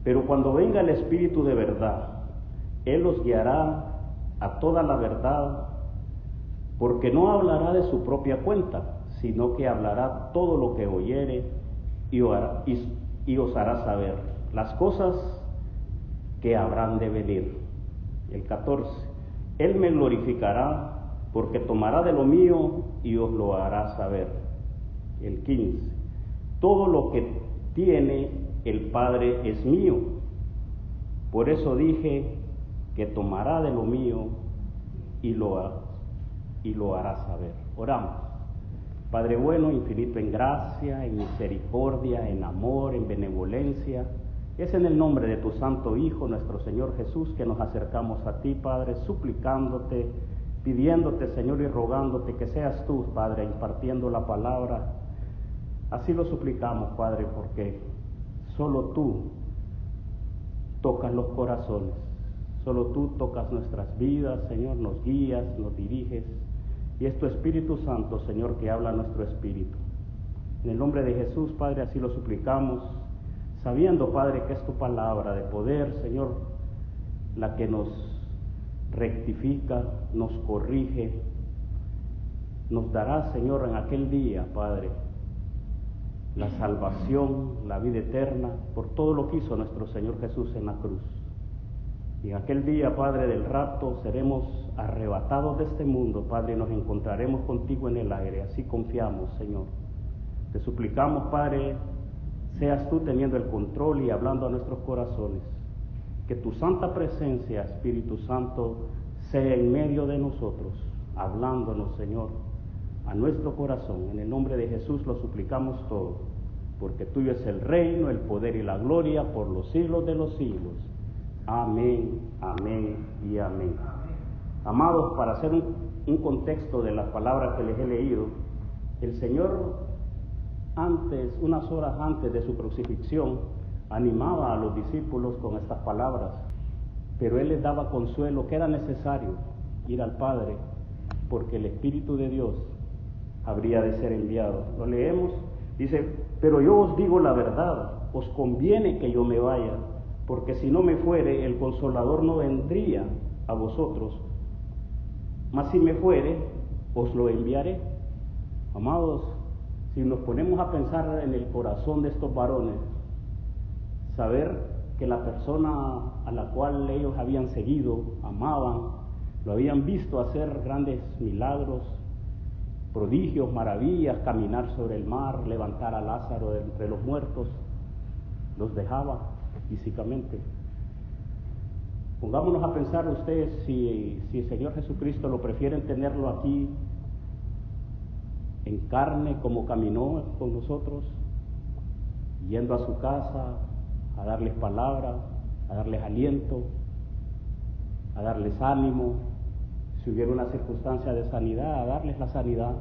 Pero cuando venga el Espíritu de verdad, Él os guiará a toda la verdad, porque no hablará de su propia cuenta, sino que hablará todo lo que oyere y os hará saber las cosas que habrán de venir. El 14, Él me glorificará, porque tomará de lo mío y os lo hará saber. El 15, todo lo que tiene el Padre es mío, por eso dije que tomará de lo mío y lo hará saber. Oramos. Padre bueno, infinito en gracia, en misericordia, en amor, en benevolencia, es en el nombre de tu Santo Hijo, nuestro Señor Jesús, que nos acercamos a ti, Padre, suplicándote, pidiéndote, Señor, y rogándote que seas tú, Padre, impartiendo la palabra. Así lo suplicamos, Padre, porque solo tú tocas los corazones, solo tú tocas nuestras vidas, Señor, nos guías, nos diriges, y es tu Espíritu Santo, Señor, que habla a nuestro espíritu. En el nombre de Jesús, Padre, así lo suplicamos, sabiendo, Padre, que es tu palabra de poder, Señor, la que nos rectifica, nos corrige, nos dará, Señor, en aquel día, Padre, la salvación, la vida eterna, por todo lo que hizo nuestro Señor Jesús en la cruz. Y en aquel día, Padre, del rapto, seremos arrebatados de este mundo, Padre, y nos encontraremos contigo en el aire. Así confiamos, Señor. Te suplicamos, Padre, seas tú teniendo el control y hablando a nuestros corazones. Que tu santa presencia, Espíritu Santo, sea en medio de nosotros, hablándonos, Señor, a nuestro corazón. En el nombre de Jesús lo suplicamos todo, porque tuyo es el reino, el poder y la gloria por los siglos de los siglos. Amén, amén y amén. Amados, para hacer un contexto de las palabras que les he leído, el Señor unas horas antes de su crucifixión, animaba a los discípulos con estas palabras, pero Él les daba consuelo que era necesario ir al Padre, porque el Espíritu de Dios habría de ser enviado. Lo leemos, dice, pero yo os digo la verdad, os conviene que yo me vaya, porque si no me fuere, el Consolador no vendría a vosotros, mas si me fuere, os lo enviaré. Amados, si nos ponemos a pensar en el corazón de estos varones, saber que la persona a la cual ellos habían seguido, amaban, lo habían visto hacer grandes milagros, prodigios, maravillas, caminar sobre el mar, levantar a Lázaro de entre los muertos, los dejaba físicamente. Pongámonos a pensar ustedes si el Señor Jesucristo lo prefieren tenerlo aquí en carne como caminó con nosotros, yendo a su casa a darles palabra, a darles aliento, a darles ánimo, si hubiera una circunstancia de sanidad, a darles la sanidad,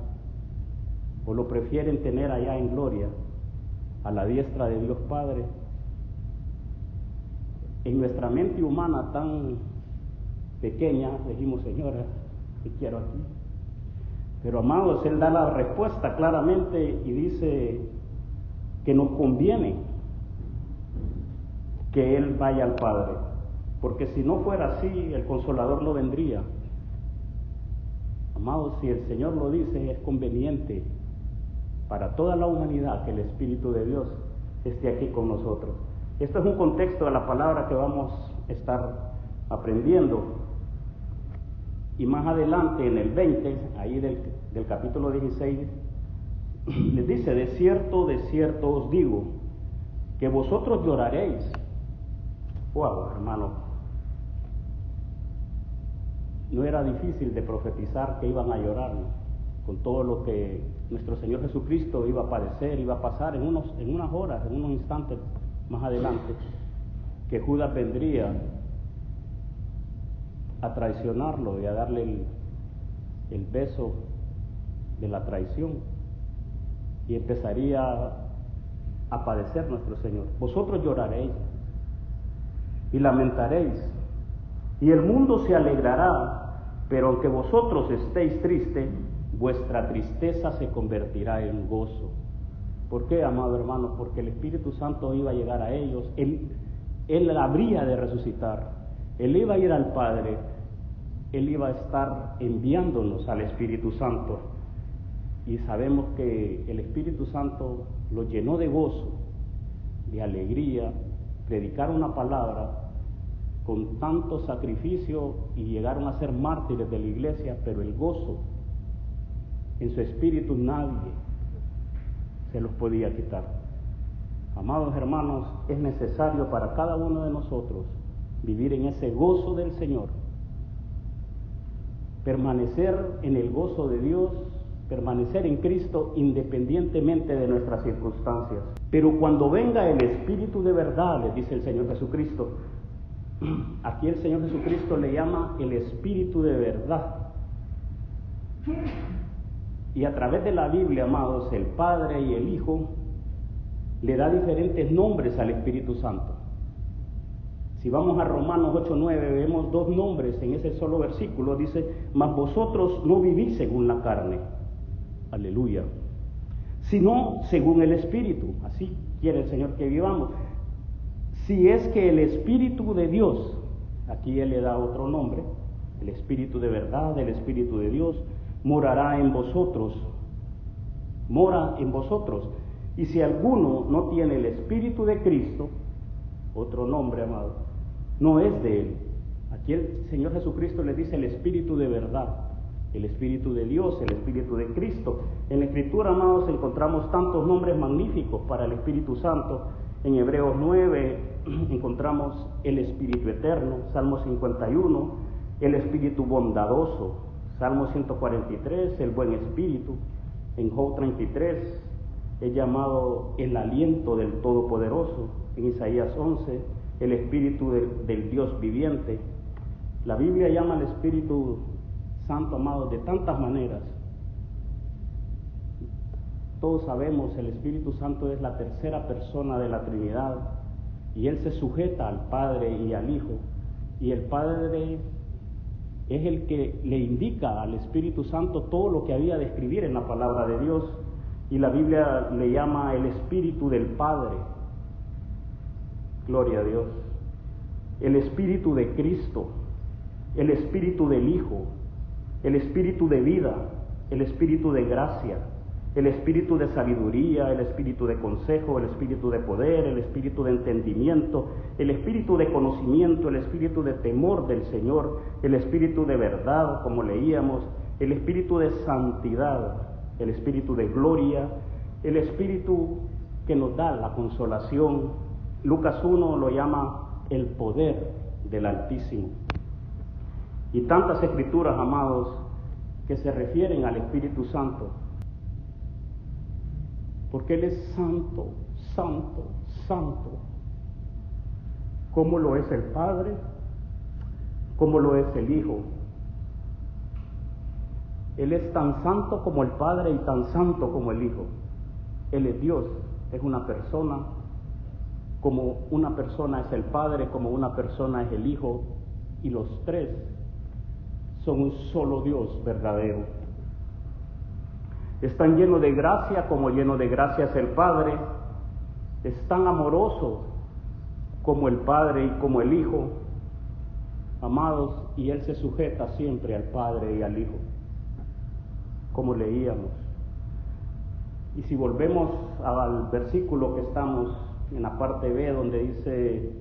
o lo prefieren tener allá en gloria, a la diestra de Dios Padre. En nuestra mente humana tan pequeña, decimos, Señora, te quiero aquí. Pero amados, Él da la respuesta claramente y dice que nos conviene que Él vaya al Padre, porque si no fuera así, el Consolador no vendría. Amados, si el Señor lo dice, es conveniente para toda la humanidad que el Espíritu de Dios esté aquí con nosotros. Esto es un contexto de la palabra que vamos a estar aprendiendo. Y más adelante, en el 20, ahí del capítulo 16, les dice, de cierto os digo, que vosotros lloraréis. Wow, hermano, no era difícil de profetizar que iban a llorar, ¿no? Con todo lo que nuestro Señor Jesucristo iba a padecer, iba a pasar en unas horas, en unos instantes más adelante, que Judas vendría a traicionarlo y a darle el beso de la traición, y empezaría a padecer nuestro Señor. Vosotros lloraréis y lamentaréis, y el mundo se alegrará, pero aunque vosotros estéis tristes, vuestra tristeza se convertirá en gozo. ¿Por qué, amado hermano? Porque el Espíritu Santo iba a llegar a ellos. Él habría de resucitar, Él iba a ir al Padre, Él iba a estar enviándonos al Espíritu Santo. Y sabemos que el Espíritu Santo lo llenó de gozo, de alegría, predicar una palabra con tanto sacrificio y llegaron a ser mártires de la iglesia, pero el gozo en su espíritu nadie se los podía quitar. Amados hermanos, es necesario para cada uno de nosotros vivir en ese gozo del Señor, permanecer en el gozo de Dios, permanecer en Cristo independientemente de nuestras circunstancias. Pero cuando venga el Espíritu de verdad, les dice el Señor Jesucristo, aquí el Señor Jesucristo le llama el Espíritu de verdad. Y a través de la Biblia, amados, el Padre y el Hijo le da diferentes nombres al Espíritu Santo. Si vamos a Romanos 8:9, vemos dos nombres en ese solo versículo. Dice, mas vosotros no vivís según la carne, aleluya, sino según el Espíritu. Así quiere el Señor que vivamos. Si es que el Espíritu de Dios, aquí Él le da otro nombre, el Espíritu de verdad, el Espíritu de Dios, morará en vosotros, mora en vosotros. Y si alguno no tiene el Espíritu de Cristo, otro nombre, amado, no es de Él. Aquí el Señor Jesucristo le dice el Espíritu de verdad, el Espíritu de Dios, el Espíritu de Cristo. En la Escritura, amados, encontramos tantos nombres magníficos para el Espíritu Santo. En Hebreos 9 encontramos el Espíritu Eterno, Salmo 51, el Espíritu Bondadoso, Salmo 143, el Buen Espíritu. En Job 33 es llamado el aliento del Todopoderoso. En Isaías 11, el Espíritu del Dios viviente. La Biblia llama al Espíritu Santo, amado, de tantas maneras. Todos sabemos, el Espíritu Santo es la tercera persona de la Trinidad y Él se sujeta al Padre y al Hijo, y el Padre es el que le indica al Espíritu Santo todo lo que había de escribir en la palabra de Dios, y la Biblia le llama el Espíritu del Padre. Gloria a Dios. El Espíritu de Cristo, el Espíritu del Hijo, el Espíritu de vida, el Espíritu de gracia, el Espíritu de sabiduría, el Espíritu de consejo, el Espíritu de poder, el Espíritu de entendimiento, el Espíritu de conocimiento, el Espíritu de temor del Señor, el Espíritu de verdad, como leíamos, el Espíritu de santidad, el Espíritu de gloria, el Espíritu que nos da la consolación. Lucas 1 lo llama el poder del Altísimo. Y tantas escrituras, amados, que se refieren al Espíritu Santo, porque Él es santo, santo, santo, como lo es el Padre, como lo es el Hijo. Él es tan santo como el Padre y tan santo como el Hijo. Él es Dios, es una persona, como una persona es el Padre, como una persona es el Hijo, y los tres son un solo Dios verdadero. Es tan lleno de gracia como lleno de gracia es el Padre, es tan amoroso como el Padre y como el Hijo, amados, y Él se sujeta siempre al Padre y al Hijo, como leíamos. Y si volvemos al versículo que estamos en la parte B, donde dice,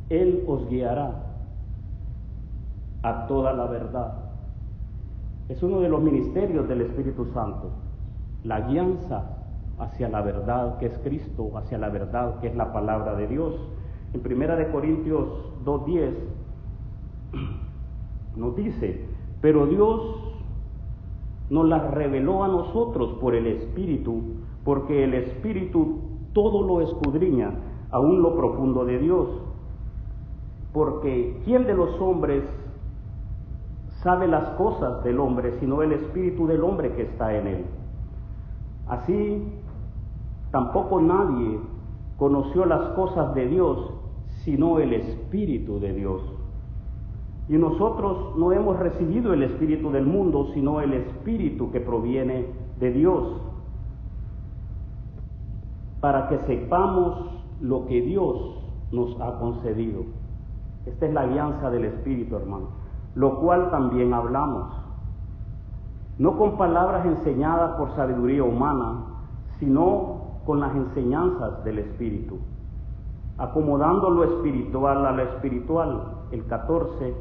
Él os guiará a toda la verdad. Es uno de los ministerios del Espíritu Santo, la guianza hacia la verdad que es Cristo, hacia la verdad que es la palabra de Dios. En 1 Corintios 2:10 nos dice, pero Dios nos las reveló a nosotros por el Espíritu, porque el Espíritu todo lo escudriña, aún lo profundo de Dios. Porque ¿quién de los hombres sabe las cosas del hombre, sino el Espíritu del hombre que está en él? Así, tampoco nadie conoció las cosas de Dios, sino el Espíritu de Dios. Y nosotros no hemos recibido el Espíritu del mundo, sino el Espíritu que proviene de Dios, para que sepamos lo que Dios nos ha concedido. Esta es la alianza del Espíritu, hermano, lo cual también hablamos, no con palabras enseñadas por sabiduría humana, sino con las enseñanzas del Espíritu, acomodando lo espiritual a lo espiritual. El 14,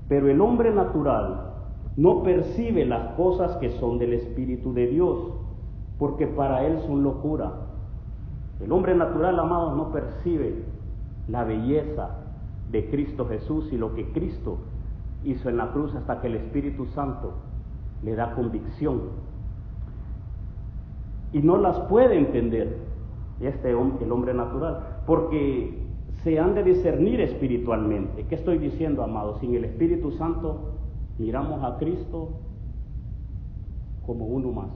pero el hombre natural no percibe las cosas que son del Espíritu de Dios, porque para él son locura. El hombre natural, amados, no percibe la belleza de Cristo Jesús y lo que Cristo hizo en la cruz hasta que el Espíritu Santo le da convicción. Y no las puede entender el hombre natural, porque se han de discernir espiritualmente. ¿Qué estoy diciendo, amados? Sin el Espíritu Santo miramos a Cristo como uno más.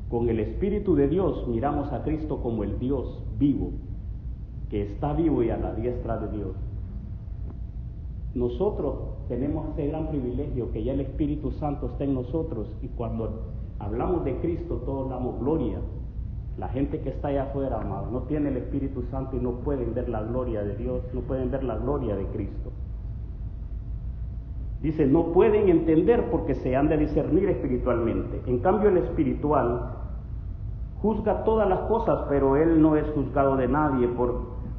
Con el Espíritu de Dios miramos a Cristo como el Dios vivo, que está vivo y a la diestra de Dios. Nosotros tenemos ese gran privilegio que ya el Espíritu Santo está en nosotros, y cuando hablamos de Cristo todos damos gloria. La gente que está allá afuera, amado, no tiene el Espíritu Santo y no pueden ver la gloria de Dios, no pueden ver la gloria de Cristo. Dice, no pueden entender porque se han de discernir espiritualmente. En cambio, el espiritual juzga todas las cosas, pero él no es juzgado de nadie,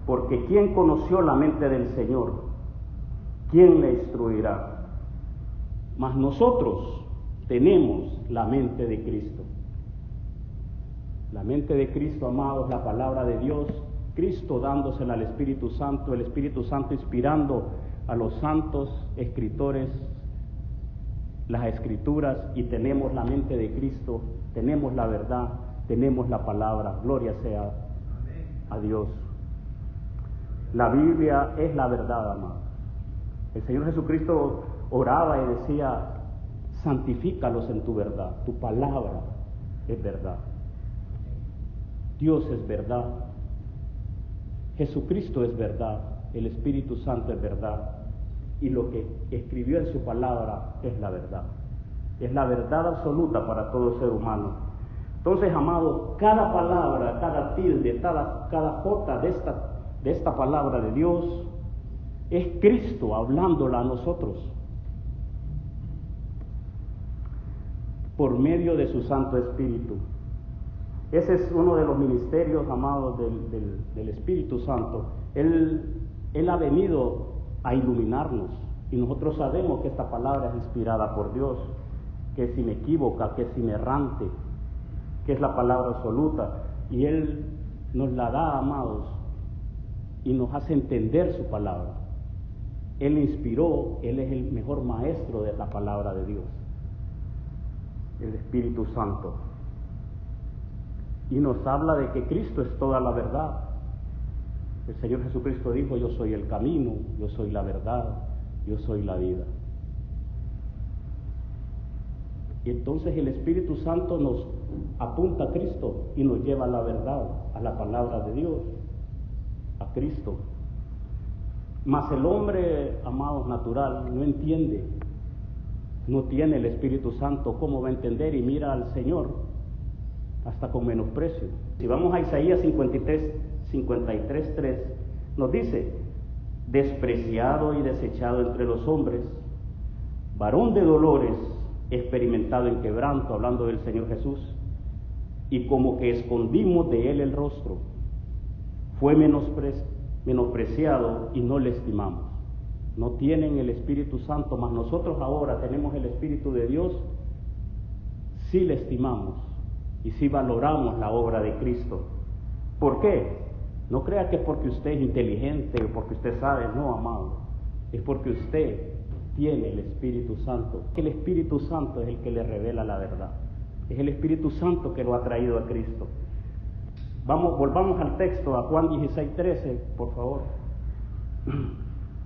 porque ¿quién conoció la mente del Señor? ¿Quién le instruirá? Mas nosotros tenemos la mente de Cristo. La mente de Cristo, amados, la palabra de Dios, Cristo dándosela al Espíritu Santo, el Espíritu Santo inspirando a los santos escritores las Escrituras, y tenemos la mente de Cristo, tenemos la verdad, tenemos la palabra. Gloria sea a Dios. La Biblia es la verdad, amados. El Señor Jesucristo oraba y decía, santifícalos en tu verdad, tu palabra es verdad. Dios es verdad, Jesucristo es verdad, el Espíritu Santo es verdad, y lo que escribió en su palabra es la verdad absoluta para todo ser humano. Entonces, amados, cada palabra, cada tilde, cada jota de esta palabra de Dios es Cristo hablándola a nosotros por medio de su Santo Espíritu. Ese es uno de los ministerios, amados, del Espíritu Santo. Él ha venido a iluminarnos, y nosotros sabemos que esta palabra es inspirada por Dios, que es inequívoca, que es inerrante, que es la palabra absoluta, y Él nos la da, amados, y nos hace entender su palabra. Él inspiró, Él es el mejor maestro de la palabra de Dios, el Espíritu Santo. Y nos habla de que Cristo es toda la verdad. El Señor Jesucristo dijo, yo soy el camino, yo soy la verdad, yo soy la vida. Y entonces el Espíritu Santo nos apunta a Cristo y nos lleva a la verdad, a la palabra de Dios, a Cristo. Mas el hombre, amados, natural, no entiende, no tiene el Espíritu Santo. ¿Cómo va a entender? Y mira al Señor hasta con menosprecio. Si vamos a Isaías 53:3, nos dice, despreciado y desechado entre los hombres, varón de dolores, experimentado en quebranto, hablando del Señor Jesús, y como que escondimos de él el rostro, fue menospreciado y no le estimamos. No tienen el Espíritu Santo, mas nosotros ahora tenemos el Espíritu de Dios, sí le estimamos y sí valoramos la obra de Cristo. ¿Por qué? No crea que es porque usted es inteligente o porque usted sabe, no, amado, es porque usted tiene el Espíritu Santo. El Espíritu Santo es el que le revela la verdad, es el Espíritu Santo que lo ha traído a Cristo. Volvamos al texto, a Juan 16:13, por favor.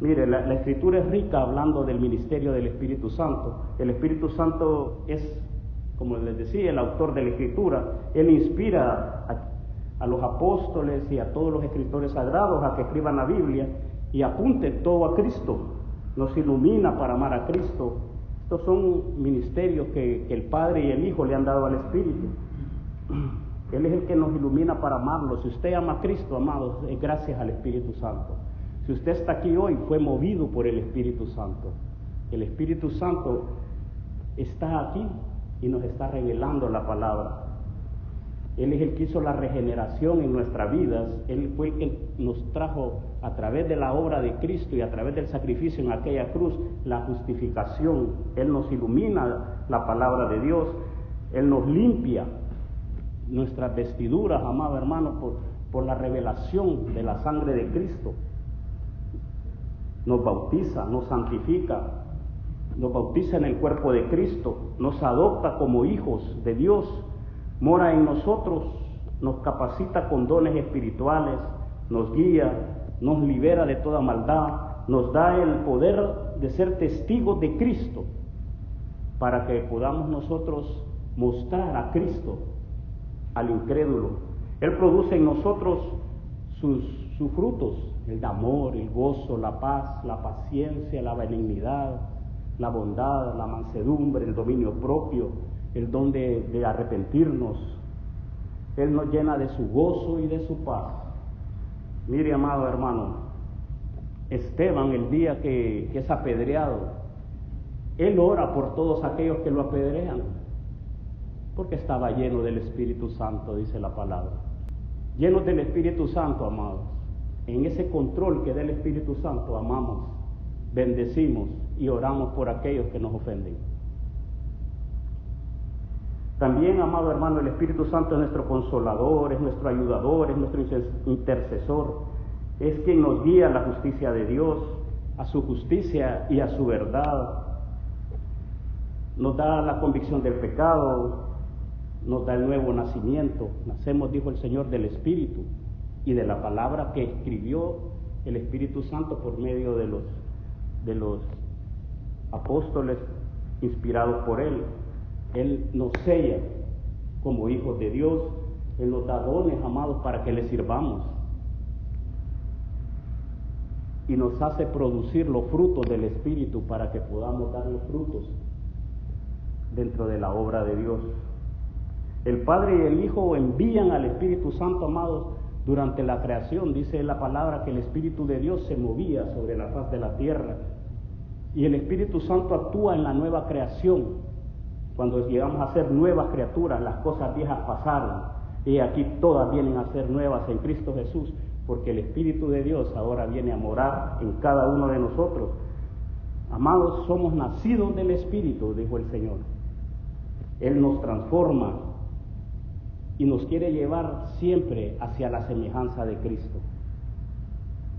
Mire, la Escritura es rica hablando del ministerio del Espíritu Santo. El Espíritu Santo es, como les decía, el autor de la Escritura. Él inspira a los apóstoles y a todos los escritores sagrados a que escriban la Biblia y apunten todo a Cristo. Nos ilumina para amar a Cristo. Estos son ministerios que el Padre y el Hijo le han dado al Espíritu. Él es el que nos ilumina para amarlo. Si usted ama a Cristo, amados, es gracias al Espíritu Santo. Si usted está aquí hoy, fue movido por el Espíritu Santo. El Espíritu Santo está aquí y nos está revelando la palabra. Él es el que hizo la regeneración en nuestras vidas. Él fue el que nos trajo a través de la obra de Cristo y a través del sacrificio en aquella cruz la justificación. Él nos ilumina la palabra de Dios. Él nos limpia nuestras vestiduras, amado hermano, por la revelación de la sangre de Cristo. Nos bautiza, nos santifica, nos bautiza en el cuerpo de Cristo, nos adopta como hijos de Dios, mora en nosotros, nos capacita con dones espirituales, nos guía, nos libera de toda maldad, nos da el poder de ser testigos de Cristo, para que podamos nosotros mostrar a Cristo al incrédulo. Él produce en nosotros sus frutos, el amor, el gozo, la paz, la paciencia, la benignidad, la bondad, la mansedumbre, el dominio propio, el don de arrepentirnos. Él nos llena de su gozo y de su paz. Mire, amado hermano, Esteban, el día que es apedreado, él ora por todos aquellos que lo apedrean, porque estaba lleno del Espíritu Santo, dice la palabra. Llenos del Espíritu Santo, amados. En ese control que da el Espíritu Santo, amamos, bendecimos y oramos por aquellos que nos ofenden. También, amado hermano, el Espíritu Santo es nuestro consolador, es nuestro ayudador, es nuestro intercesor, es quien nos guía a la justicia de Dios, a su justicia y a su verdad. Nos da la convicción del pecado, nos da el nuevo nacimiento. Nacemos, dijo el Señor, del Espíritu y de la palabra que escribió el Espíritu Santo por medio de los apóstoles inspirados por Él. Él nos sella como hijos de Dios. Él nos da dones, amados, para que le sirvamos. Y nos hace producir los frutos del Espíritu para que podamos dar los frutos dentro de la obra de Dios. El Padre y el Hijo envían al Espíritu Santo, amados, durante la creación. Dice la palabra que el Espíritu de Dios se movía sobre la faz de la tierra. Y el Espíritu Santo actúa en la nueva creación. Cuando llegamos a ser nuevas criaturas, las cosas viejas pasaron. Y aquí todas vienen a ser nuevas en Cristo Jesús, porque el Espíritu de Dios ahora viene a morar en cada uno de nosotros. Amados, somos nacidos del Espíritu, dijo el Señor. Él nos transforma y nos quiere llevar siempre hacia la semejanza de Cristo.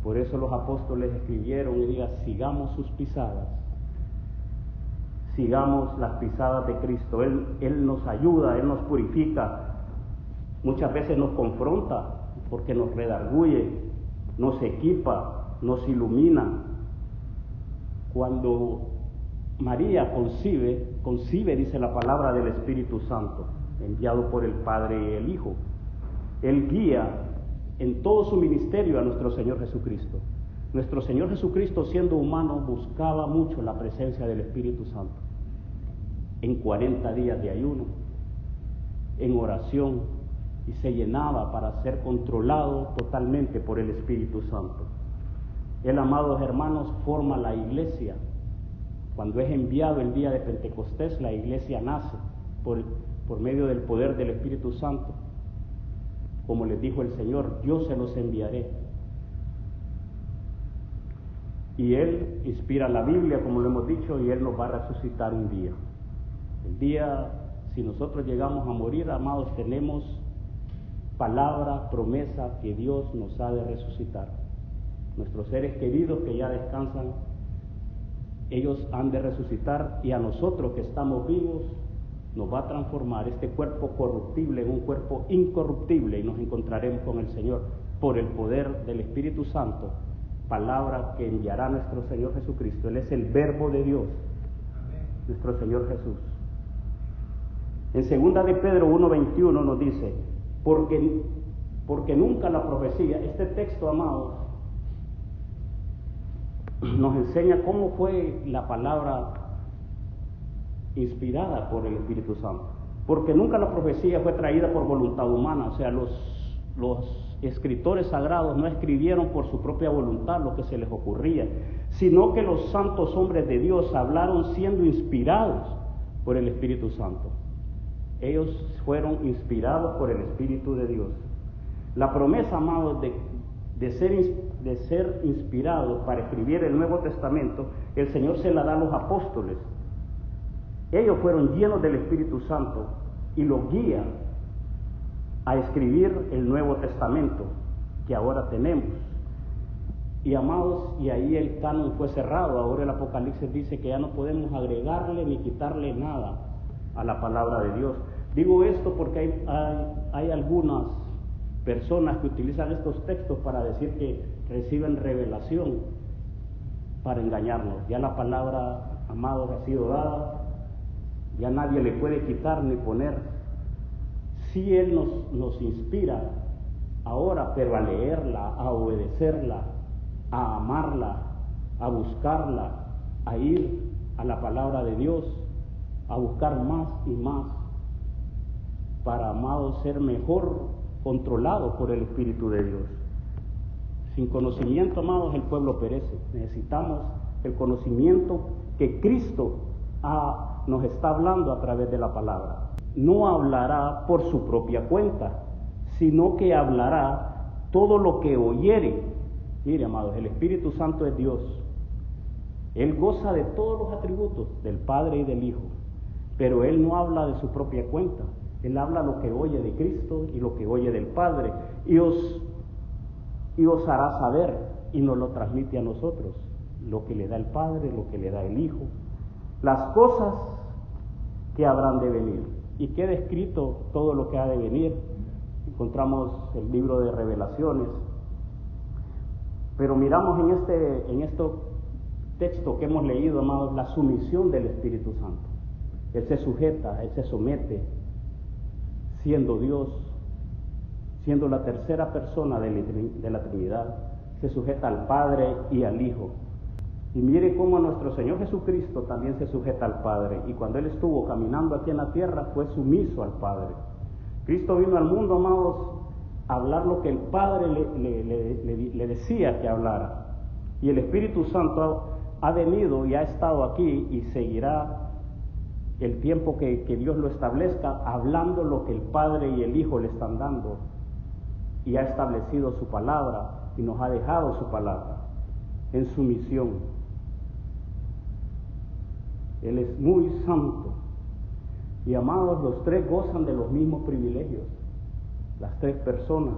Por eso los apóstoles escribieron y digan: sigamos sus pisadas, sigamos las pisadas de Cristo. Él nos ayuda, Él nos purifica, muchas veces nos confronta porque nos redarguye, nos equipa, nos ilumina. Cuando María concibe, dice la palabra, del Espíritu Santo, enviado por el Padre y el Hijo. Él guía en todo su ministerio a nuestro Señor Jesucristo. Nuestro Señor Jesucristo, siendo humano, buscaba mucho la presencia del Espíritu Santo. En 40 días de ayuno, en oración, y se llenaba para ser controlado totalmente por el Espíritu Santo. Él, amados hermanos, forma la iglesia. Cuando es enviado el día de Pentecostés, la iglesia nace por medio del poder del Espíritu Santo. Como les dijo el Señor: yo se los enviaré. Y Él inspira la Biblia, como lo hemos dicho, y Él nos va a resucitar un día. El día, si nosotros llegamos a morir, amados, tenemos palabra, promesa que Dios nos ha de resucitar. Nuestros seres queridos que ya descansan, ellos han de resucitar, y a nosotros que estamos vivos nos va a transformar este cuerpo corruptible en un cuerpo incorruptible, y nos encontraremos con el Señor por el poder del Espíritu Santo, palabra que enviará nuestro Señor Jesucristo. Él es el Verbo de Dios, nuestro Señor Jesús. En 2 de Pedro 1:21 nos dice: porque nunca la profecía. Este texto, amados, nos enseña cómo fue la palabra inspirada por el Espíritu Santo. porque nunca la profecía fue traída por voluntad humana. O sea, los escritores sagrados no escribieron por su propia voluntad lo que se les ocurría, sino que los santos hombres de Dios hablaron siendo inspirados por el Espíritu Santo. Ellos fueron inspirados por el Espíritu de Dios. La promesa, amados, de ser inspirados para escribir el Nuevo Testamento, el Señor se la da a los apóstoles. Ellos fueron llenos del Espíritu Santo y los guían a escribir el Nuevo Testamento que ahora tenemos. Y amados, y ahí el canon fue cerrado. Ahora el Apocalipsis dice que ya no podemos agregarle ni quitarle nada a la palabra de Dios. Digo esto porque hay algunas personas que utilizan estos textos para decir que reciben revelación para engañarnos. Ya la palabra, amados, ha sido dada, ya nadie le puede quitar ni poner. Sí, Él nos inspira ahora, pero a leerla, a obedecerla, a amarla, a buscarla, a ir a la palabra de Dios, a buscar más y más, para, amados, ser mejor controlados por el Espíritu de Dios. Sin conocimiento, amados, el pueblo perece. Necesitamos el conocimiento que Cristo nos está hablando a través de la palabra. No hablará por su propia cuenta, sino que hablará todo lo que oyere. Mire, amados, el Espíritu Santo es Dios. Él goza de todos los atributos del Padre y del Hijo, pero Él no habla de su propia cuenta. Él habla lo que oye de Cristo y lo que oye del Padre, y os hará saber, y nos lo transmite a nosotros, lo que le da el Padre, lo que le da el Hijo, las cosas que habrán de venir. Y queda escrito todo lo que ha de venir. Encontramos el libro de Revelaciones, pero miramos en este texto que hemos leído, amados, la sumisión del Espíritu Santo. Él se sujeta, Él se somete, siendo Dios, siendo la tercera persona de la Trinidad, se sujeta al Padre y al Hijo. Y mire cómo nuestro Señor Jesucristo también se sujeta al Padre, y cuando Él estuvo caminando aquí en la tierra fue sumiso al Padre. Cristo vino al mundo, amados, a hablar lo que el Padre le decía que hablara, y el Espíritu Santo ha venido y ha estado aquí y seguirá el tiempo que Dios lo establezca, hablando lo que el Padre y el Hijo le están dando, y ha establecido su palabra y nos ha dejado su palabra en su misión. Él es muy santo. Y, amados, los tres gozan de los mismos privilegios. Las tres personas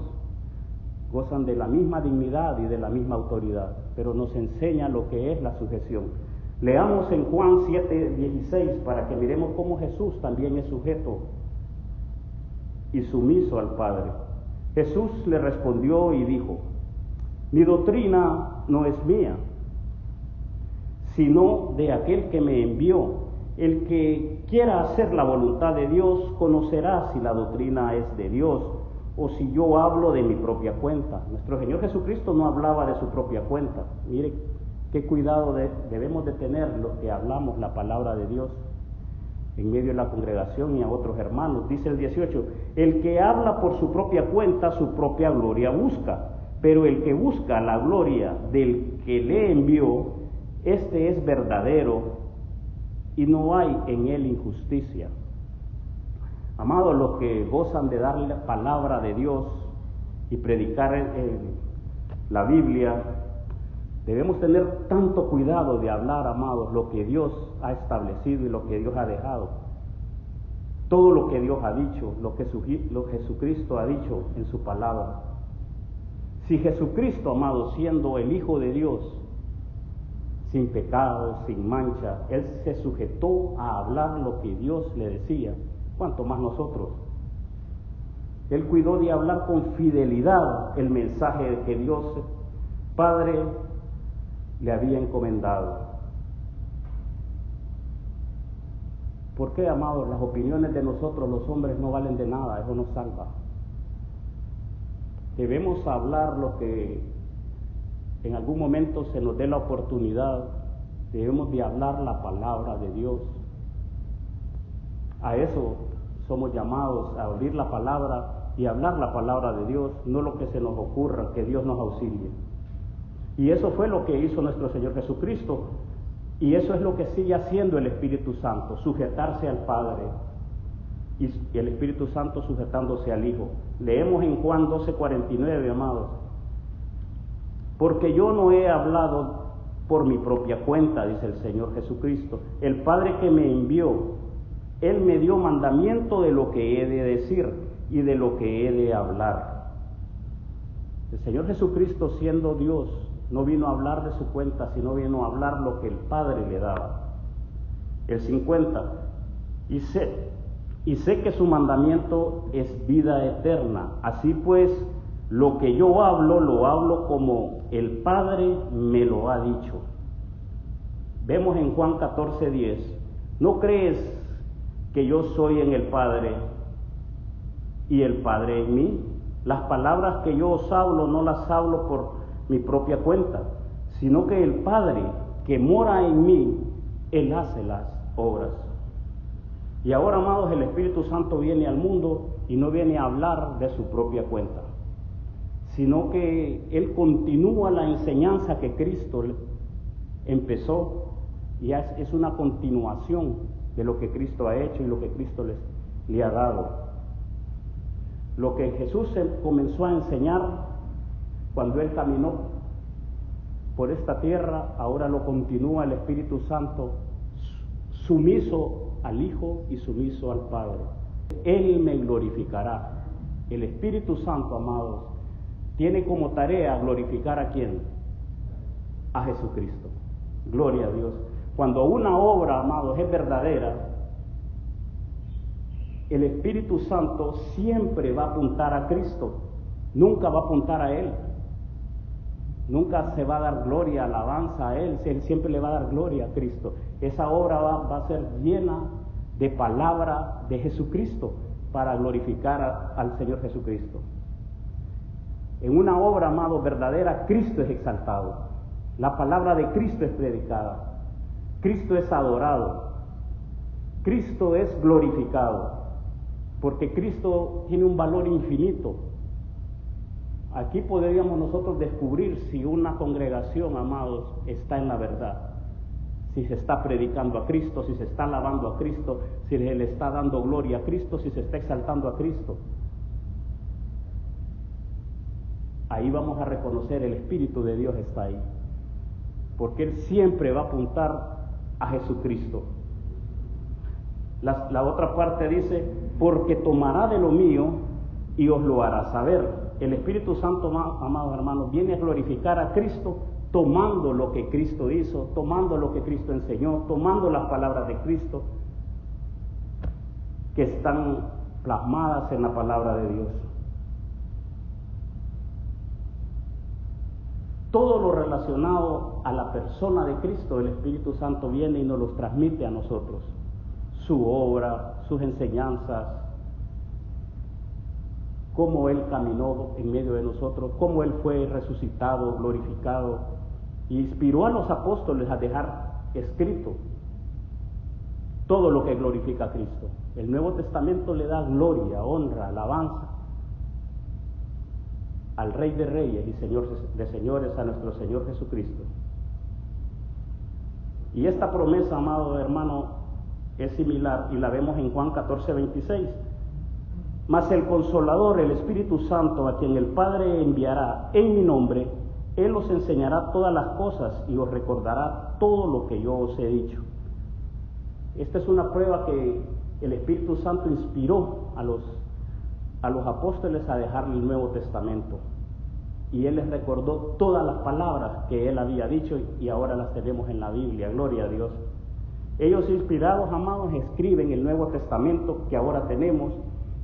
gozan de la misma dignidad y de la misma autoridad, pero nos enseña lo que es la sujeción. Leamos en Juan 7:16 para que miremos cómo Jesús también es sujeto y sumiso al Padre. Jesús le respondió y dijo: mi doctrina no es mía, sino de aquel que me envió. El que quiera hacer la voluntad de Dios conocerá si la doctrina es de Dios o si yo hablo de mi propia cuenta. Nuestro Señor Jesucristo no hablaba de su propia cuenta. Mire qué cuidado debemos de tener los que hablamos la palabra de Dios en medio de la congregación y a otros hermanos. Dice el 18: el que habla por su propia cuenta, su propia gloria busca, pero el que busca la gloria del que le envió, este es verdadero y no hay en él injusticia. Amados, los que gozan de dar la palabra de Dios y predicar la Biblia, debemos tener tanto cuidado de hablar, amados, lo que Dios ha establecido y lo que Dios ha dejado. Todo lo que Dios ha dicho, lo que Jesucristo ha dicho en su palabra. Si Jesucristo, amados, siendo el Hijo de Dios, sin pecado, sin mancha, Él se sujetó a hablar lo que Dios le decía, ¿cuánto más nosotros? Él cuidó de hablar con fidelidad el mensaje de que Dios Padre le había encomendado. ¿Por qué, amados? Las opiniones de nosotros los hombres no valen de nada, eso nos salva. Debemos hablar lo que en algún momento se nos dé la oportunidad. Debemos de hablar la palabra de Dios. A eso somos llamados a oír la palabra y hablar la palabra de Dios, no lo que se nos ocurra, que Dios nos auxilie. Y eso fue lo que hizo nuestro Señor Jesucristo, y eso es lo que sigue haciendo el Espíritu Santo, sujetarse al Padre, y el Espíritu Santo sujetándose al Hijo. Leemos en Juan 12:49, amados: porque yo no he hablado por mi propia cuenta, dice el Señor Jesucristo. El Padre que me envió, Él me dio mandamiento de lo que he de decir y de lo que he de hablar. El Señor Jesucristo, siendo Dios, no vino a hablar de su cuenta, sino vino a hablar lo que el Padre le daba. El 50, y sé que su mandamiento es vida eterna. Así pues, lo que yo hablo, lo hablo como el Padre me lo ha dicho. Vemos en Juan 14:10, ¿no crees que yo soy en el Padre y el Padre en mí? Las palabras que yo os hablo no las hablo por mi propia cuenta, sino que el Padre que mora en mí, Él hace las obras. Y ahora, amados, el Espíritu Santo viene al mundo y no viene a hablar de su propia cuenta, sino que Él continúa la enseñanza que Cristo empezó, y es una continuación de lo que Cristo ha hecho y lo que Cristo le ha dado. Lo que Jesús comenzó a enseñar cuando Él caminó por esta tierra, ahora lo continúa el Espíritu Santo, sumiso al Hijo y sumiso al Padre. Él me glorificará. El Espíritu Santo, amados, tiene como tarea glorificar ¿a quién? A Jesucristo. Gloria a Dios. Cuando una obra, amados, es verdadera, el Espíritu Santo siempre va a apuntar a Cristo, nunca va a apuntar a Él. Nunca se va a dar gloria, alabanza a Él, Él siempre le va a dar gloria a Cristo. Esa obra va a ser llena de palabra de Jesucristo para glorificar al Señor Jesucristo. En una obra, amado, verdadera, Cristo es exaltado. La palabra de Cristo es predicada. Cristo es adorado. Cristo es glorificado. Porque Cristo tiene un valor infinito. Aquí podríamos nosotros descubrir si una congregación, amados, está en la verdad. Si se está predicando a Cristo, si se está alabando a Cristo, si se le está dando gloria a Cristo, si se está exaltando a Cristo. Ahí vamos a reconocer el Espíritu de Dios está ahí, porque Él siempre va a apuntar a Jesucristo. La otra parte dice, porque tomará de lo mío y os lo hará saber. El Espíritu Santo, amados hermanos, viene a glorificar a Cristo, tomando lo que Cristo hizo, tomando lo que Cristo enseñó, tomando las palabras de Cristo, que están plasmadas en la palabra de Dios. Todo lo relacionado a la persona de Cristo, el Espíritu Santo viene y nos los transmite a nosotros. Su obra, sus enseñanzas, cómo Él caminó en medio de nosotros, cómo Él fue resucitado, glorificado, y inspiró a los apóstoles a dejar escrito todo lo que glorifica a Cristo. El Nuevo Testamento le da gloria, honra, alabanza al Rey de Reyes y Señor de Señores, a nuestro Señor Jesucristo. Y esta promesa, amado hermano, es similar y la vemos en Juan 14:26. Mas el Consolador, el Espíritu Santo, a quien el Padre enviará en mi nombre, Él os enseñará todas las cosas y os recordará todo lo que yo os he dicho. Esta es una prueba que el Espíritu Santo inspiró a los apóstoles a dejar el Nuevo Testamento. Y Él les recordó todas las palabras que Él había dicho y ahora las tenemos en la Biblia. Gloria a Dios. Ellos, inspirados, amados, escriben el Nuevo Testamento que ahora tenemos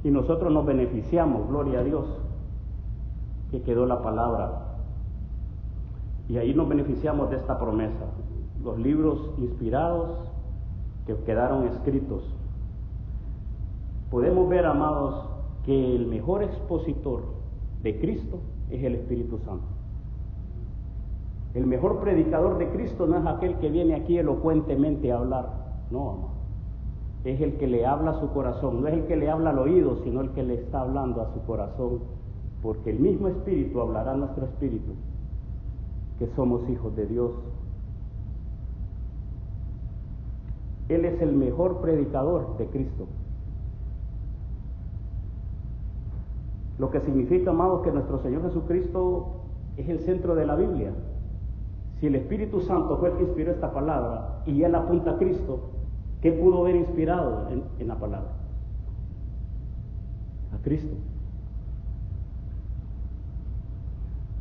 y nosotros nos beneficiamos, gloria a Dios, que quedó la palabra. Y ahí nos beneficiamos de esta promesa. Los libros inspirados que quedaron escritos. Podemos ver, amados, que el mejor expositor de Cristo es el Espíritu Santo. El mejor predicador de Cristo no es aquel que viene aquí elocuentemente a hablar, no, amado. es el que le habla a su corazón, no es el que le habla al oído, sino el que le está hablando a su corazón, porque el mismo Espíritu hablará a nuestro espíritu, que somos hijos de Dios. Él es el mejor predicador de Cristo. Lo que significa, amados, que nuestro Señor Jesucristo es el centro de la Biblia. Si el Espíritu Santo fue el que inspiró esta palabra y Él apunta a Cristo, ¿qué pudo haber inspirado en la palabra? A Cristo.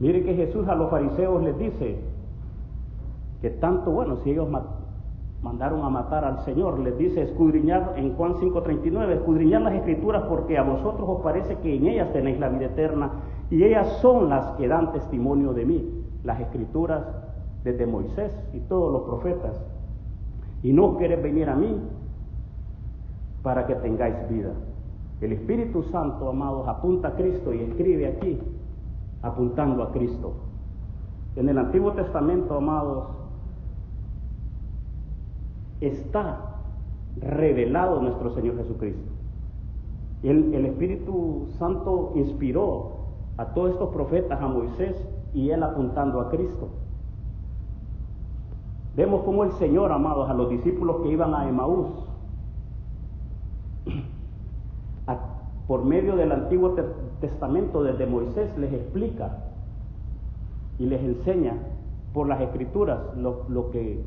Mire que Jesús a los fariseos les dice que tanto, bueno, si ellos mandaron a matar al Señor, les dice escudriñar, en Juan 5:39, escudriñar las Escrituras porque a vosotros os parece que en ellas tenéis la vida eterna y ellas son las que dan testimonio de mí. Las Escrituras desde Moisés y todos los profetas. Y no queréis venir a mí para que tengáis vida. El Espíritu Santo, amados, apunta a Cristo y escribe aquí, apuntando a Cristo. En el Antiguo Testamento, amados, está revelado nuestro Señor Jesucristo. El Espíritu Santo inspiró a todos estos profetas, a Moisés, y él apuntando a Cristo. Vemos cómo el Señor, amados, a los discípulos que iban a Emaús, por medio del Antiguo Testamento, desde Moisés, les explica y les enseña por las Escrituras lo que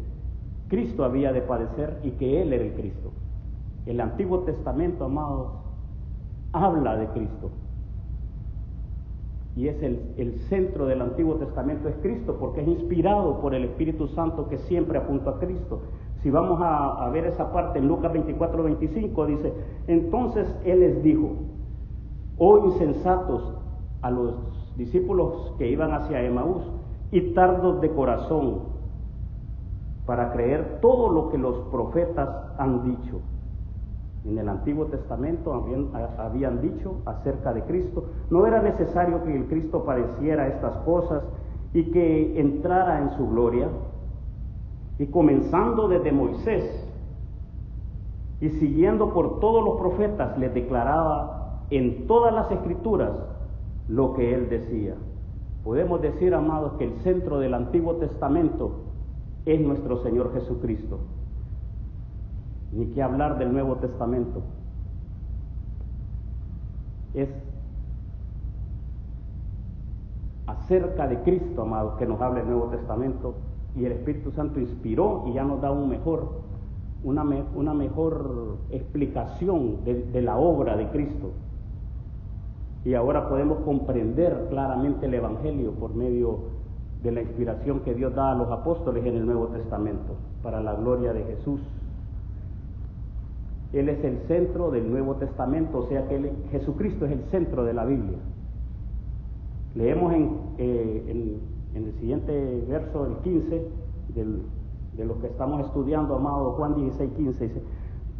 Cristo había de padecer y que Él era el Cristo. El Antiguo Testamento, amados, habla de Cristo. Y es el centro del Antiguo Testamento es Cristo, porque es inspirado por el Espíritu Santo que siempre apunta a Cristo. Si vamos a ver esa parte en Lucas 24:25, dice: entonces Él les dijo, oh insensatos, a los discípulos que iban hacia Emaús, y tardos de corazón, para creer todo lo que los profetas han dicho. En el Antiguo Testamento habían dicho acerca de Cristo. No era necesario que el Cristo padeciera estas cosas y que entrara en su gloria. Y comenzando desde Moisés y siguiendo por todos los profetas, les declaraba en todas las Escrituras lo que él decía. Podemos decir, amados, que el centro del Antiguo Testamento es nuestro Señor Jesucristo. Ni que hablar del Nuevo Testamento. Es acerca de Cristo, amados, que nos habla el Nuevo Testamento, y el Espíritu Santo inspiró y ya nos da una mejor explicación de la obra de Cristo. Y ahora podemos comprender claramente el Evangelio por medio de la inspiración que Dios da a los apóstoles en el Nuevo Testamento, para la gloria de Jesús. Él es el centro del Nuevo Testamento, o sea que Jesucristo es el centro de la Biblia. Leemos en el siguiente verso, el 15, de lo que estamos estudiando, amado, Juan 16:15, dice: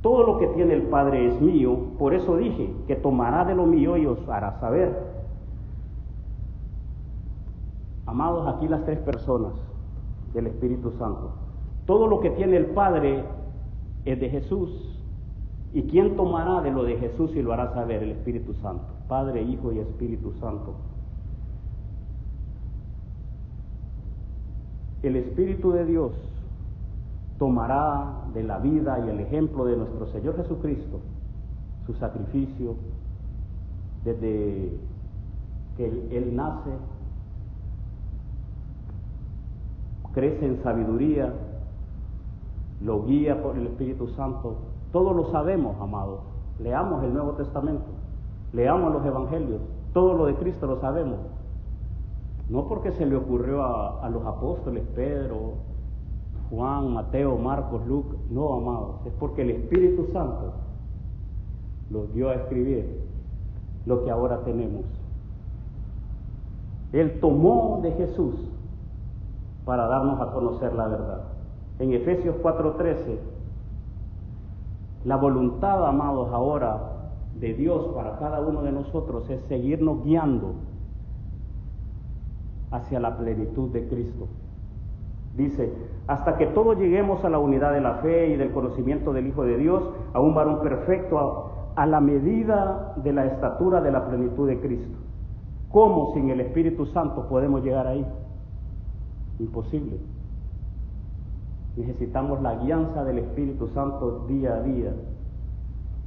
todo lo que tiene el Padre es mío, por eso dije que tomará de lo mío y os hará saber. Amados, aquí las tres personas del Espíritu Santo. Todo lo que tiene el Padre es de Jesús. ¿Y quién tomará de lo de Jesús y lo hará saber? El Espíritu Santo. Padre, Hijo y Espíritu Santo. El Espíritu de Dios tomará de la vida y el ejemplo de nuestro Señor Jesucristo, su sacrificio, desde que Él nace, crece en sabiduría, lo guía por el Espíritu Santo. Todo lo sabemos, amados. Leamos el Nuevo Testamento, leamos los Evangelios, todo lo de Cristo lo sabemos. No porque se le ocurrió a los apóstoles, Pedro, Juan, Mateo, Marcos, Lucas, no, amados, es porque el Espíritu Santo los dio a escribir lo que ahora tenemos. Él tomó de Jesús para darnos a conocer la verdad. En Efesios 4:13, la voluntad, amados, ahora de Dios para cada uno de nosotros es seguirnos guiando hacia la plenitud de Cristo. Dice, hasta que todos lleguemos a la unidad de la fe y del conocimiento del Hijo de Dios, a un varón perfecto, a la medida de la estatura de la plenitud de Cristo. ¿Cómo sin el Espíritu Santo podemos llegar ahí? Imposible. Necesitamos la guianza del Espíritu Santo día a día.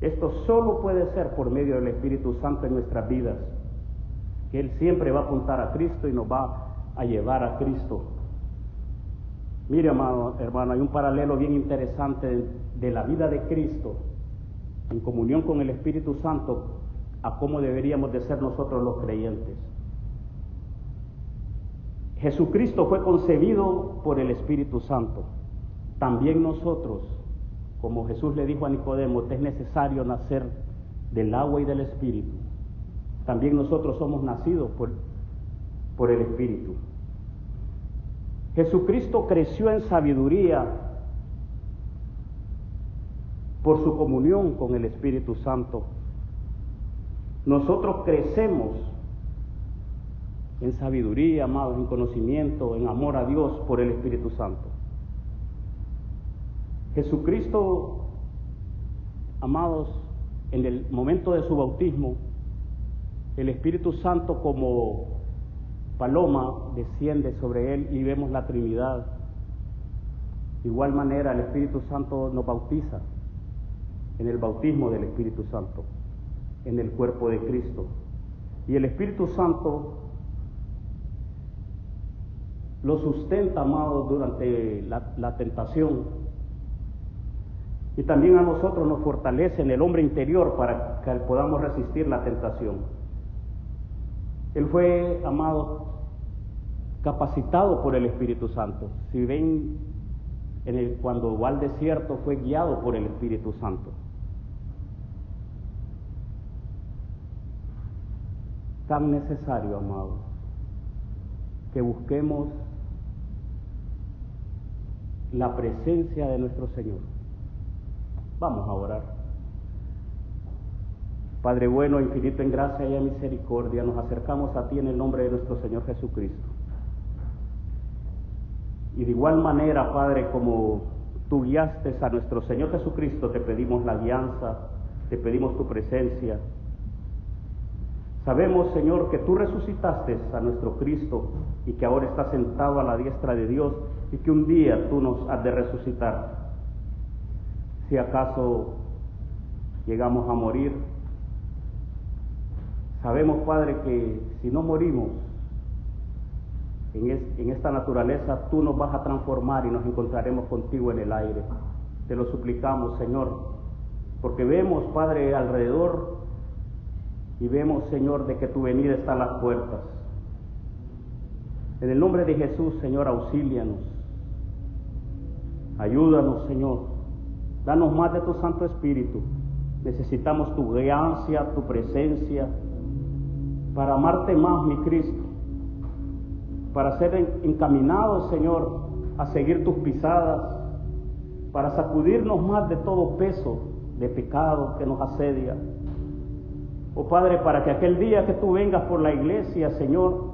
Esto solo puede ser por medio del Espíritu Santo en nuestras vidas, que Él siempre va a apuntar a Cristo y nos va a llevar a Cristo. Mire, amado hermano, hay un paralelo bien interesante de la vida de Cristo en comunión con el Espíritu Santo a cómo deberíamos de ser nosotros los creyentes. Jesucristo fue concebido por el Espíritu Santo. También nosotros, como Jesús le dijo a Nicodemo, es necesario nacer del agua y del Espíritu. También nosotros somos nacidos por el Espíritu. Jesucristo creció en sabiduría por su comunión con el Espíritu Santo. Nosotros crecemos en sabiduría, amados, en conocimiento, en amor a Dios por el Espíritu Santo. Jesucristo, amados, en el momento de su bautismo, el Espíritu Santo como paloma desciende sobre él y vemos la Trinidad. De igual manera, el Espíritu Santo nos bautiza en el bautismo del Espíritu Santo, en el cuerpo de Cristo. Y el Espíritu Santo lo sustenta, amados, durante la tentación. Y también a nosotros nos fortalece en el hombre interior para que podamos resistir la tentación. Él fue, amado, capacitado por el Espíritu Santo. Si ven, cuando va al desierto fue guiado por el Espíritu Santo. Tan necesario, amado, que busquemos la presencia de nuestro Señor. Vamos a orar. Padre bueno, infinito en gracia y en misericordia, nos acercamos a ti en el nombre de nuestro Señor Jesucristo. Y de igual manera, Padre, como tú guiaste a nuestro Señor Jesucristo, te pedimos la guianza, te pedimos tu presencia. Sabemos, Señor, que tú resucitaste a nuestro Cristo y que ahora está sentado a la diestra de Dios y que un día tú nos has de resucitar. Si acaso llegamos a morir, sabemos, Padre, que si no morimos en esta naturaleza, tú nos vas a transformar y nos encontraremos contigo en el aire. Te lo suplicamos, Señor, porque vemos, Padre, alrededor y vemos, Señor, de que tu venida está a las puertas. En el nombre de Jesús, Señor, auxílianos. Ayúdanos, Señor. Danos más de tu Santo Espíritu. Necesitamos tu guianza, tu presencia, para amarte más, mi Cristo, para ser encaminados, Señor, a seguir tus pisadas, para sacudirnos más de todo peso de pecado que nos asedia. Oh Padre, para que aquel día que tú vengas por la iglesia, Señor,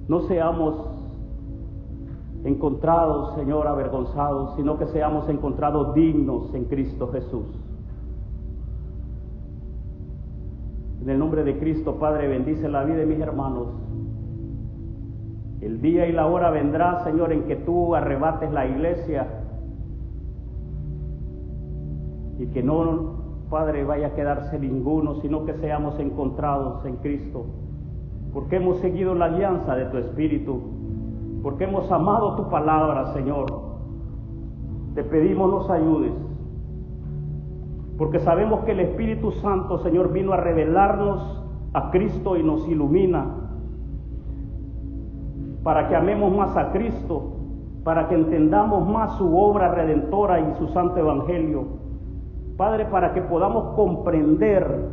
no seamos encontrados, Señor, avergonzados, sino que seamos encontrados dignos en Cristo Jesús. En el nombre de Cristo, Padre, bendice la vida de mis hermanos. El día y la hora vendrá, Señor, en que tú arrebates la iglesia y que no, Padre, vaya a quedarse ninguno, sino que seamos encontrados en Cristo, porque hemos seguido la alianza de tu Espíritu, porque hemos amado tu palabra, Señor. Te pedimos nos ayudes, porque sabemos que el Espíritu Santo, Señor, vino a revelarnos a Cristo y nos ilumina, para que amemos más a Cristo, para que entendamos más su obra redentora y su santo evangelio. Padre, para que podamos comprender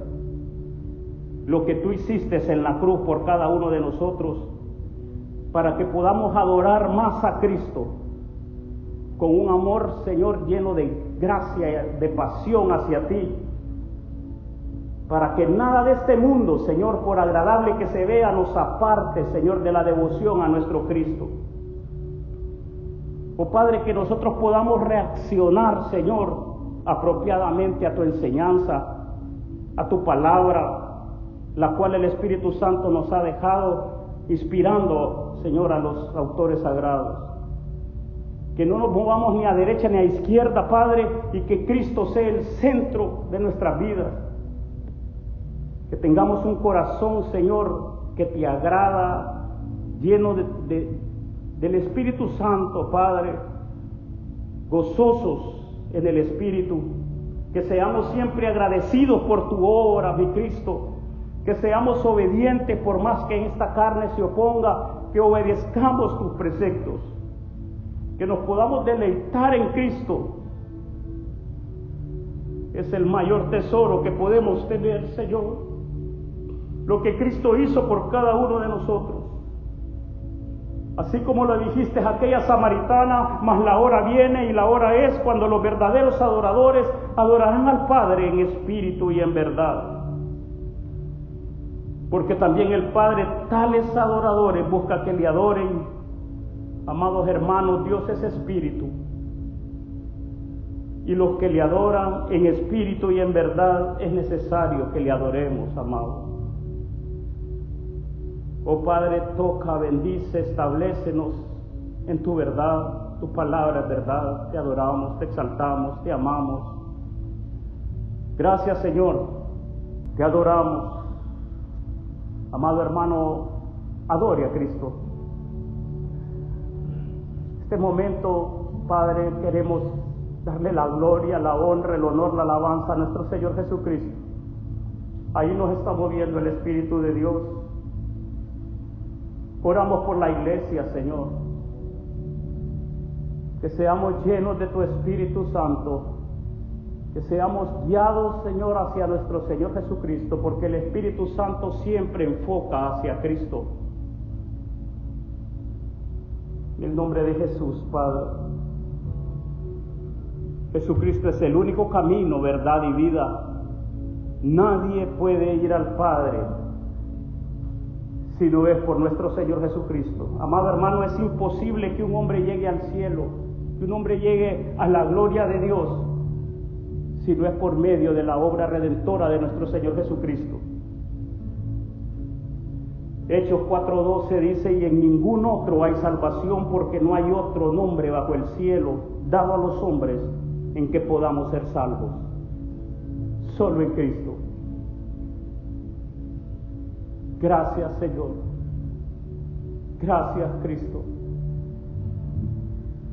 lo que tú hiciste en la cruz por cada uno de nosotros, para que podamos adorar más a Cristo con un amor, Señor, lleno de gracia, de pasión hacia ti, para que nada de este mundo, Señor, por agradable que se vea, nos aparte, Señor, de la devoción a nuestro Cristo. Oh Padre, que nosotros podamos reaccionar, Señor, apropiadamente a tu enseñanza, a tu palabra, la cual el Espíritu Santo nos ha dejado, inspirando, Señor, a los autores sagrados. Que no nos movamos ni a derecha ni a izquierda, Padre, y que Cristo sea el centro de nuestras vidas. Que tengamos un corazón, Señor, que te agrada, lleno del Espíritu Santo, Padre, gozosos en el Espíritu. Que seamos siempre agradecidos por tu obra, mi Cristo. Que seamos obedientes por más que en esta carne se oponga, que obedezcamos tus preceptos. Que nos podamos deleitar en Cristo. Es el mayor tesoro que podemos tener, Señor. Lo que Cristo hizo por cada uno de nosotros. Así como lo dijiste a aquella samaritana, mas la hora viene y la hora es cuando los verdaderos adoradores adorarán al Padre en espíritu y en verdad. Porque también el Padre tales adoradores busca que le adoren. Amados hermanos, Dios es espíritu. Y los que le adoran en espíritu y en verdad es necesario que le adoremos, amados. Oh Padre, toca, bendice, establécenos en tu verdad. Tu palabra es verdad. Te adoramos, te exaltamos, te amamos. Gracias, Señor. Te adoramos. Amado hermano, adore a Cristo. Este momento, Padre, queremos darle la gloria, la honra, el honor, la alabanza a nuestro Señor Jesucristo. Ahí nos está moviendo el Espíritu de Dios. Oramos por la iglesia, Señor. Que seamos llenos de tu Espíritu Santo. Que seamos guiados, Señor, hacia nuestro Señor Jesucristo, porque el Espíritu Santo siempre enfoca hacia Cristo. En el nombre de Jesús, Padre. Jesucristo es el único camino, verdad y vida. Nadie puede ir al Padre si no es por nuestro Señor Jesucristo. Amado hermano, es imposible que un hombre llegue al cielo, que un hombre llegue a la gloria de Dios, si no es por medio de la obra redentora de nuestro Señor Jesucristo. Hechos 4:12 dice: y en ningún otro hay salvación, porque no hay otro nombre bajo el cielo dado a los hombres en que podamos ser salvos. Solo en Cristo. Gracias, Señor. Gracias, Cristo.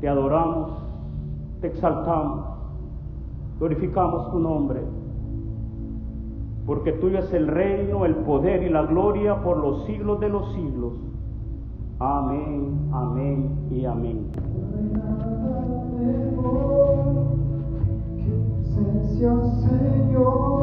Te adoramos, te exaltamos, glorificamos tu nombre, porque tuyo es el reino, el poder y la gloria por los siglos de los siglos. Amén, amén y amén. Señor.